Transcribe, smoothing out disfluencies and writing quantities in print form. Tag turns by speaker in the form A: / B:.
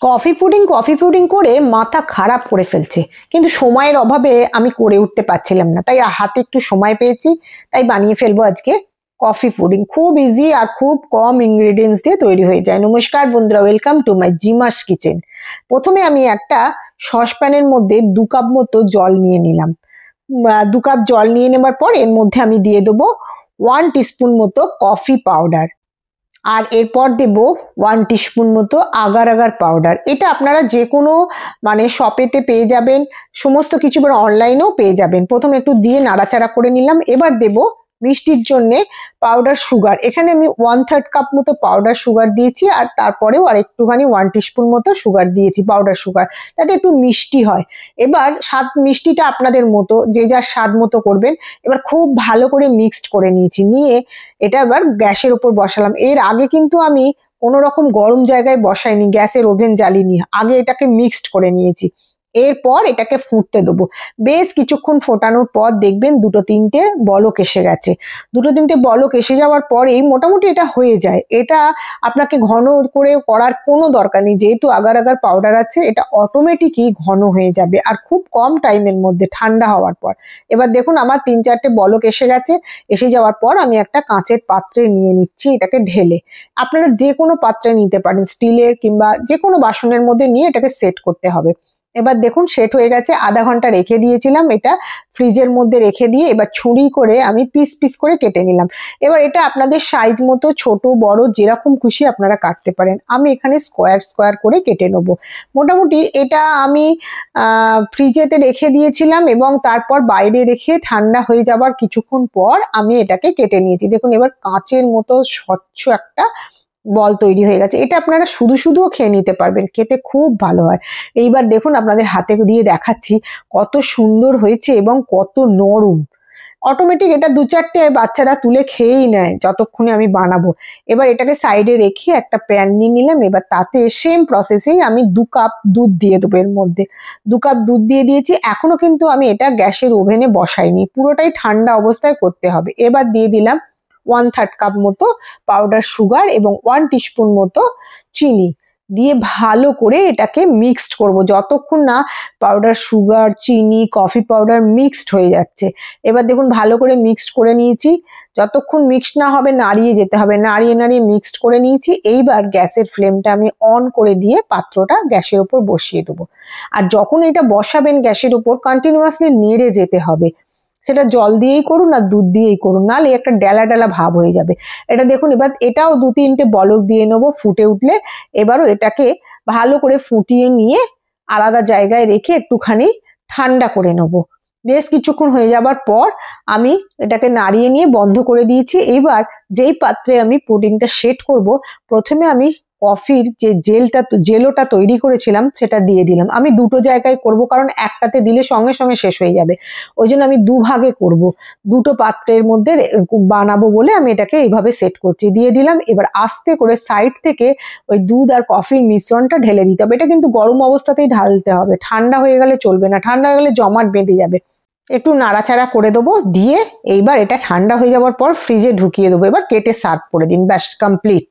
A: Coffee pudding করে মাথা খারাপ করে ফেলছে, কিন্তু সময়ের অভাবে আমি করে উঠতে পারছিলাম না, তাই হাতে একটু সময় পেয়েছি, তাই বানিয়ে ফেলবো আজকে কফি পুডিং। খুব ইজি আর খুব কম ইনগ্রেডিয়েন্টস দিয়ে তৈরি হয়ে যায়। নমস্কার বন্ধুরা, ওয়েলকাম টু মাই জিমাস কিচেন। প্রথমে আমি একটা সসপ্যানের মধ্যে 2 কাপ মতো জল নিয়ে নিলাম। 2 কাপ জল নিয়ে নেবার পর এর মধ্যে আমি দিয়ে দেবো 1 টিস্পুন মতো কফি পাউডার, আর এরপর দেব 1 টিস্পুন মতো আগার আগার পাউডার। এটা আপনারা যে কোনো শপেতে পেয়ে যাবেন, সমস্ত কিছু অনলাইনেও পেয়ে যাবেন। প্রথমে একটু দিয়ে নাড়াচাড়া করে নিলাম। এবার দেব মিষ্টির জন্য পাউডার সুগার। এখানে আমি 1/3 কাপ মতো পাউডার সুগার দিয়েছি, আর তারপরেও আর একটুখানি 1 টিস্পুন মতো সুগার দিয়েছি, পাউডার সুগার, যাতে একটু মিষ্টি হয়। এবার স্বাদ মিষ্টিটা আপনাদের মতো, যে যার স্বাদ মতো করবেন। এবার খুব ভালো করে মিক্সড করে নিয়েছি, নিয়ে এটা এবার গ্যাসের উপর বসালাম। এর আগে কিন্তু আমি কোনো রকম গরম জায়গায় বসাইনি, গ্যাসের ওভেন জ্বালিনি, আগে এটাকে মিক্সড করে নিয়েছি। এরপর এটাকে ফুটতে দেবো। বেশ কিছুক্ষণ ফোটানোর পর দেখবেন 2-3টে বলক এসে গেছে। 2-3টে বলক এসে যাওয়ার পরেই মোটামুটি এটা হয়ে যায়। এটা আপনাকে ঘন করে করার কোনো দরকার নেই, যেহেতু আগার আগার পাউডার আছে, এটা অটোমেটিকই ঘন হয়ে যাবে, আর খুব কম টাইমের মধ্যে, ঠান্ডা হওয়ার পর। এবার দেখুন আমার 3-4টে বলক এসে গেছে। এসে যাওয়ার পর আমি একটা কাঁচের পাত্রে নিয়ে নিচ্ছি এটাকে ঢেলে। আপনারা যে কোনো পাত্রে নিতে পারেন, স্টিলের কিংবা যে কোনো বাসনের মধ্যে নিয়ে এটাকে সেট করতে হবে। এবার দেখুন সেট হয়ে গেছে। আধা ঘন্টা রেখে দিয়েছিলাম এটা ফ্রিজের মধ্যে রেখে দিয়ে, এবার ছুরি করে আমি পিস পিস করে কেটে নিলাম। এবার এটা আপনাদের সাইজ মতো ছোট বড় যেরকম খুশি আপনারা কাটতে পারেন। আমি এখানে স্কোয়ার স্কোয়ার করে কেটে নেবো। মোটামুটি এটা আমি ফ্রিজেতে রেখে দিয়েছিলাম এবং তারপর বাইরে রেখে ঠান্ডা হয়ে যাবার কিছুক্ষণ পর আমি এটাকে কেটে নিয়েছি। দেখুন এবার কাঁচের মতো স্বচ্ছ একটা বল তৈরি হয়ে গেছে। এটা আপনারা শুধু শুধুও খেয়ে নিতে পারবেন, খেতে খুব ভালো হয়। এইবার দেখুন আপনাদের হাতে দিয়ে দেখাচ্ছি কত সুন্দর হয়েছে এবং কত নরম। অটোমেটিক এটা 2-4টে বাচ্চারা তুলে খেয়েই নেয় যতক্ষণে আমি বানাবো। এবার এটাকে সাইডে রেখে একটা প্যান নিয়ে নিলাম। এবার তাতে সেম প্রসেসেই আমি 2 কাপ দুধ দিয়ে দেবো। এর মধ্যে 2 কাপ দুধ দিয়ে দিয়েছি। এখনো কিন্তু আমি এটা গ্যাসের ওভেনে বসাইনি, পুরোটাই ঠান্ডা অবস্থায় করতে হবে। এবার দিয়ে দিলাম 1/3 কাপ মতো পাউডার সুগার এবং 1 টিস্পুন মতো চিনি দিয়ে ভালো করে এটাকে মিক্সড করব, যতক্ষণ না পাউডার সুগার, চিনি, কফি পাউডার মিক্সড হয়ে যাচ্ছে। এবার দেখুন ভালো করে মিক্সড করে নিয়েছি। যতক্ষণ মিক্সড না হবে নাড়িয়ে যেতে হবে, নাড়িয়ে নাড়িয়ে মিক্সড করে নিয়েছি। এইবার গ্যাসের ফ্লেমটা আমি অন করে দিয়ে পাত্রটা গ্যাসের উপর বসিয়ে দেবো। আর যখন এটা বসাবেন গ্যাসের উপর কন্টিনিউয়াসলি নেড়ে যেতে হবে, সেটা জল দিয়েই করুন আর দুধ দিয়েই করুন, নাহলে একটা ডেলা ডেলা ভাব হয়ে যাবে। এটা দেখুন এবার এটাও 2-3টে বলক দিয়ে নেবো। ফুটে উঠলে এবারও এটাকে ভালো করে ফুটিয়ে নিয়ে আলাদা জায়গায় রেখে একটুখানি ঠান্ডা করে নেবো। বেশ কিছুক্ষণ হয়ে যাবার পর আমি এটাকে নাড়িয়ে নিয়ে বন্ধ করে দিয়েছি। এইবার যেই পাত্রে আমি পুডিংটা সেট করব, প্রথমে আমি কফির যে জেলোটা তৈরি করেছিলাম সেটা দিয়ে দিলাম। আমি 2টো জায়গায় করব, কারণ একটাতে দিলে সঙ্গে সঙ্গে শেষ হয়ে যাবে। ওই জন্য আমি 2 ভাগে করব, 2টো পাত্রের মধ্যে বানাবো বলে আমি এটাকে এইভাবে সেট করছি। দিয়ে দিলাম। এবার আস্তে করে সাইড থেকে ওই দুধ আর কফির মিশ্রণটা ঢেলে দিতে হবে। এটা কিন্তু গরম অবস্থাতেই ঢালতে হবে, ঠান্ডা হয়ে গেলে চলবে না, ঠান্ডা হয়ে গেলে জমাট বেঁধে যাবে। একটু নাড়াচাড়া করে দেবো, দিয়ে এইবার এটা ঠান্ডা হয়ে যাওয়ার পর ফ্রিজে ঢুকিয়ে দেবো। এবার কেটে সার্ভ করে দিন, ব্যাস কমপ্লিট।